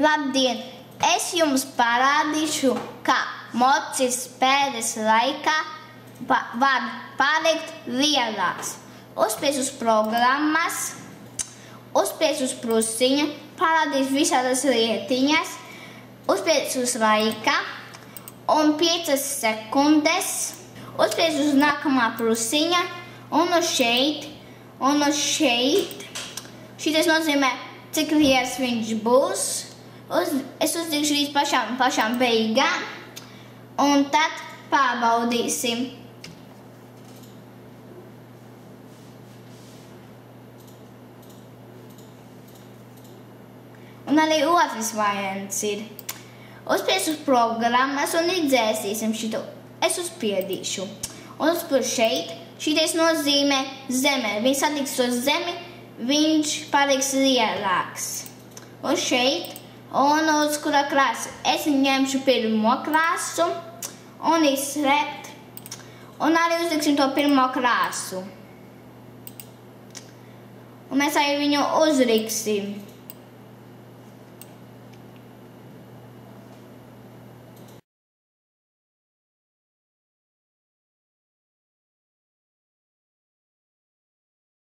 Labdien! Es jums parādīšu, kā mocis spēles laikā var palikt lielāks. Uzspies uz programmas, uzspies uz plusiņa, parādīs visādas lietiņas, uzspies uz laika un 5 sekundes, uzspies uz nākamā plusiņa un uz šeit, un uz šeit. Šitas nozīmē, cik liels viņš būs. Es uzlikšu līdz pašām beigām, un tad pārbaudīsim. Un arī otrs variants ir. Uzspies uz programmas un izdzēsīsim šito. Es uzspiedīšu. Un uzspies šeit. Šitais nozīmē zeme. Viņš satiks uz zemi, viņš paliks lielāks. Un šeit. Un uz kura krāsu? Es ņemšu pirmo krāsu un izslēgt. Un arī uzliksim to pirmo krāsu. Un mēs arī viņu uzliksim.